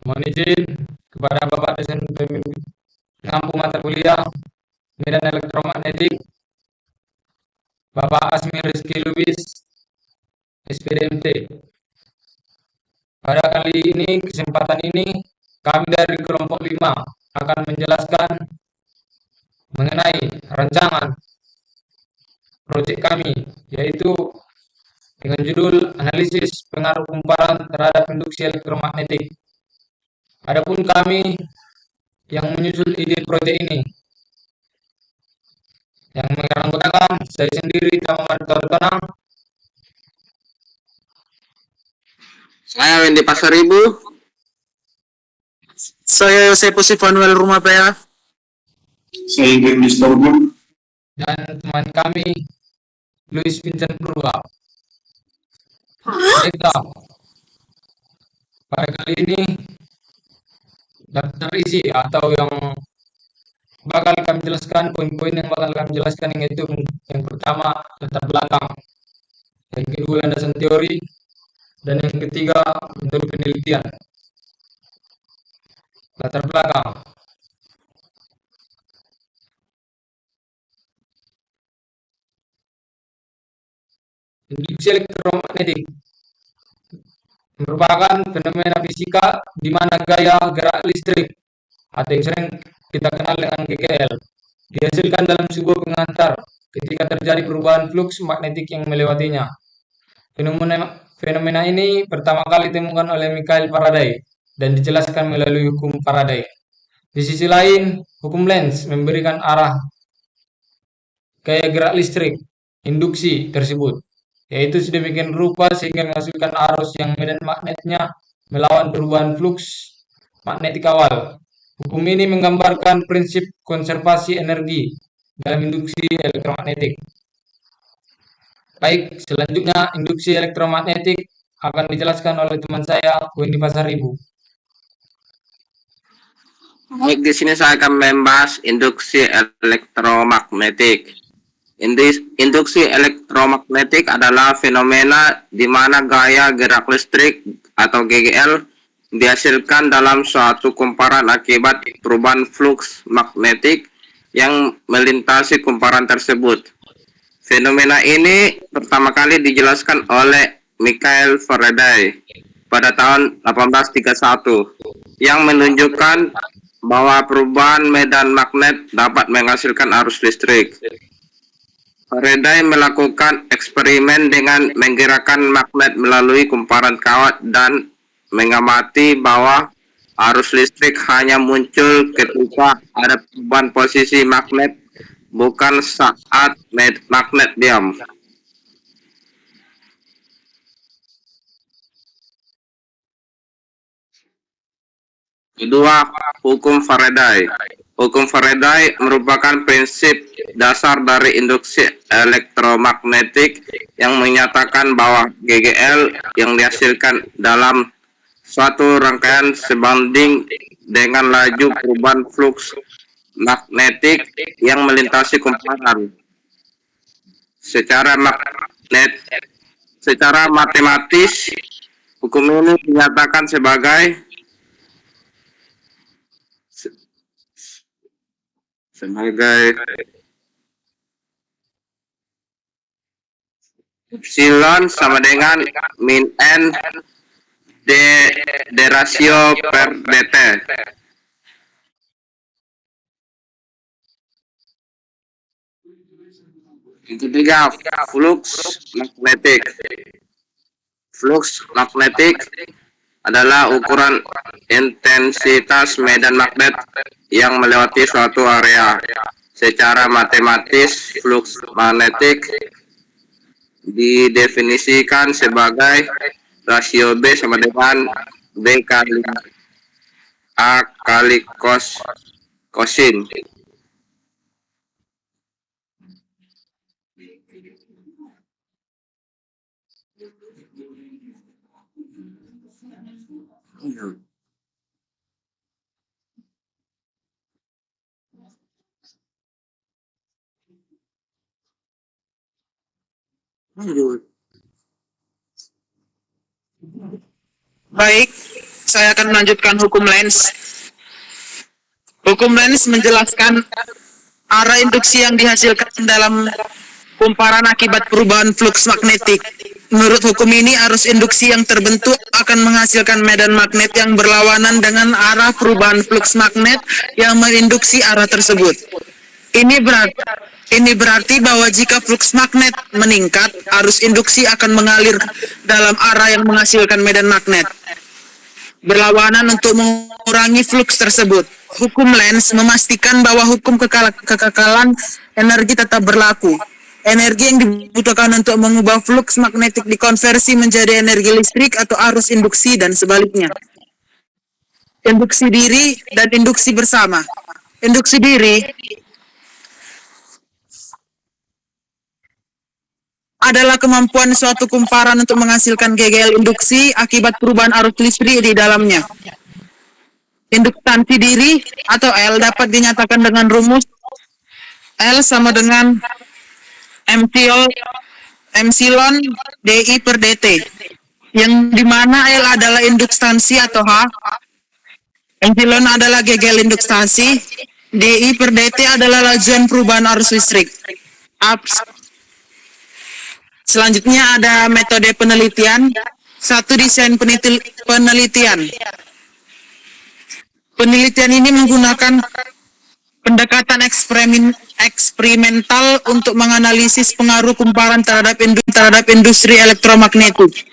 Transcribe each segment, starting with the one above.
Mohon izin kepada Bapak dosen pengampu mata kuliah Medan Elektromagnetik, Bapak Asmi Rizky Lubis, SPDMT. Pada kali ini, kesempatan ini, kami dari kelompok 5 akan menjelaskan mengenai rancangan proyek kami, yaitu dengan judul Analisis Pengaruh Kumparan Terhadap Induksi Elektromagnetik. Adapun kami yang menyusun ide proyek ini, yang menganggotakan saya sendiri, Taman Tonang, Saya Wendy Pasaribu. Saya Yosepus Ivanuel Rumapea. Saya Ingrid Distorbu. dan teman kami Luis Vincent Purwa. Baiklah, pada kali ini daftar isi atau yang bakal kami jelaskan, poin-poin yang bakal kami jelaskan yaitu yang pertama latar belakang, yang kedua landasan teori, dan yang ketiga metode penelitian. Latar belakang. Induksi elektromagnetik merupakan fenomena fisika di mana gaya gerak listrik atau yang sering kita kenal dengan GGL dihasilkan dalam sebuah pengantar ketika terjadi perubahan fluks magnetik yang melewatinya. Fenomena ini pertama kali ditemukan oleh Michael Faraday dan dijelaskan melalui hukum Faraday. Di sisi lain, hukum Lenz memberikan arah gaya gerak listrik induksi tersebut, yaitu sedemikian rupa sehingga menghasilkan arus yang medan magnetnya melawan perubahan fluks magnetik awal. Hukum ini menggambarkan prinsip konservasi energi dalam induksi elektromagnetik. Baik, selanjutnya induksi elektromagnetik akan dijelaskan oleh teman saya, Wendy Pasaribu. Baik, di sini saya akan membahas induksi elektromagnetik. Induksi elektromagnetik adalah fenomena di mana gaya gerak listrik atau GGL dihasilkan dalam suatu kumparan akibat perubahan fluks magnetik yang melintasi kumparan tersebut. Fenomena ini pertama kali dijelaskan oleh Michael Faraday pada tahun 1831 yang menunjukkan bahwa perubahan medan magnet dapat menghasilkan arus listrik. Faraday melakukan eksperimen dengan menggerakkan magnet melalui kumparan kawat dan mengamati bahwa arus listrik hanya muncul ketika ada perubahan posisi magnet, bukan saat magnet diam. Kedua, hukum Faraday. Hukum Faraday merupakan prinsip dasar dari induksi elektromagnetik yang menyatakan bahwa GGL yang dihasilkan dalam suatu rangkaian sebanding dengan laju perubahan fluks magnetik yang melintasi kumparan. Secara matematis, hukum ini dinyatakan sebagai epsilon sama dengan min n d rasio per dt. Yang ketiga, flux magnetik. Flux magnetik adalah ukuran intensitas medan magnet yang melewati suatu area. Secara matematis, flux magnetik didefinisikan sebagai rasio B sama dengan B kali A kali kosin. Baik, saya akan melanjutkan hukum Lenz. Hukum Lenz menjelaskan arah induksi yang dihasilkan dalam kumparan akibat perubahan fluks magnetik. Menurut hukum ini, arus induksi yang terbentuk akan menghasilkan medan magnet yang berlawanan dengan arah perubahan fluks magnet yang menginduksi arah tersebut. Ini berarti bahwa jika fluks magnet meningkat, arus induksi akan mengalir dalam arah yang menghasilkan medan magnet berlawanan untuk mengurangi fluks tersebut. Hukum Lenz memastikan bahwa hukum kekekalan energi tetap berlaku. Energi yang dibutuhkan untuk mengubah fluks magnetik dikonversi menjadi energi listrik atau arus induksi dan sebaliknya. Induksi diri dan induksi bersama. Induksi diri adalah kemampuan suatu kumparan untuk menghasilkan GGL induksi akibat perubahan arus listrik di dalamnya. Induktansi diri atau L dapat dinyatakan dengan rumus L sama dengan epsilon DI per DT, yang dimana L adalah induktansi atau H, epsilon adalah GGL induktansi, DI per DT adalah lajuan perubahan arus listrik. Selanjutnya ada metode penelitian. 1. Desain penelitian. Penelitian ini menggunakan pendekatan eksperimental untuk menganalisis pengaruh kumparan terhadap industri elektromagnetik.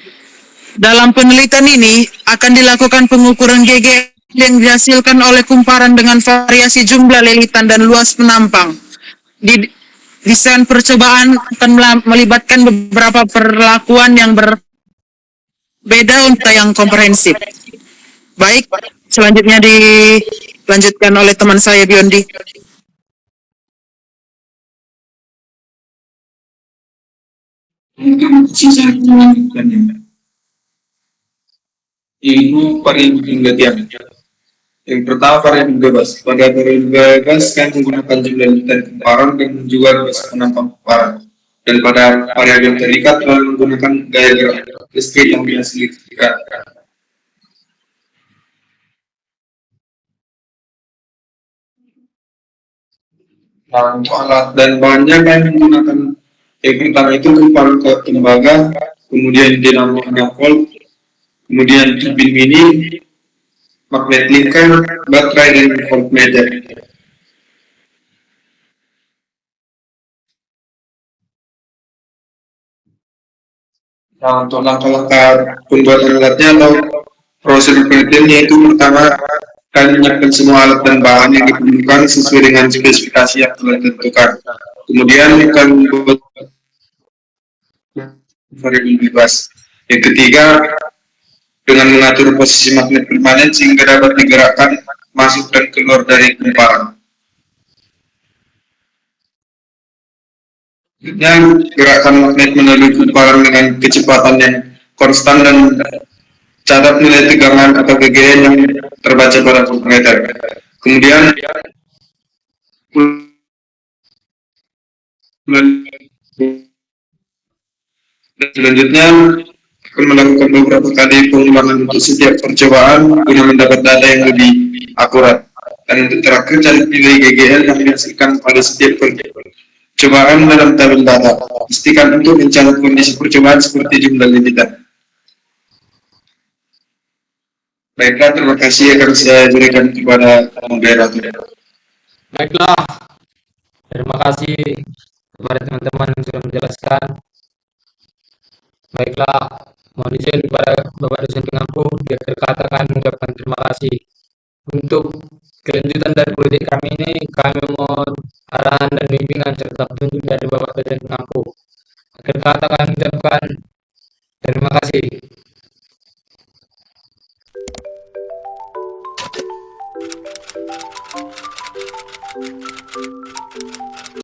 Dalam penelitian ini akan dilakukan pengukuran GGL yang dihasilkan oleh kumparan dengan variasi jumlah lilitan dan luas penampang. Desain percobaan akan melibatkan beberapa perlakuan yang berbeda untuk yang komprehensif. Baik, selanjutnya dilanjutkan oleh teman saya Biondi. Sisa melanjutkannya. Ibu variabel penelitian. Yang pertama variabel bebas. Pada variabel bebas kan menggunakan jumlah lilitan kumparan dan juga luas penampang kumparan. Dan pada variabel terikat menggunakan gaya gerak listrik yang dihasilkan. Nah, untuk alat dan bahannya kan menggunakan yang pertama itu kumparan ke tembaga, kemudian dinamo anapol, kemudian turbin mini, magnet linker, baterai, dan voltmeter. Nah, untuk langkah-langkah pembuatan alatnya atau proses penelitiannya itu pertama kami menyiapkan semua alat dan bahan yang diperlukan sesuai dengan spesifikasi yang telah ditentukan. Kemudian akan membuat variabel bebas. Yang ketiga, dengan mengatur posisi magnet permanen sehingga dapat digerakkan masuk dan keluar dari kumparan. Gerakan magnet melalui kumparan dengan kecepatan yang konstan dan catat nilai tegangan atau GGN yang terbaca pada voltmeter. Kemudian selanjutnya akan melakukan beberapa kali pengulangan untuk setiap percobaan guna mendapat data yang lebih akurat. Dan untuk terakhir cari nilai GGL yang dihasilkan pada setiap percobaan dalam tabel data. Pastikan untuk mencatat kondisi percobaan seperti jumlah lilitan. Baiklah, terima kasih akan saya berikan kepada moderator. Baiklah, terima kasih kepada teman-teman yang sudah menjelaskan. Baiklah, mohon izin kepada Bapak dosen pengampu di akhir kata kami mengucapkan terima kasih. Untuk kelanjutan dari proyek kami ini, kami mohon arahan dan bimbingan serta petunjuk dari Bapak dosen pengampu. Akhir kata kami mengucapkan terima kasih.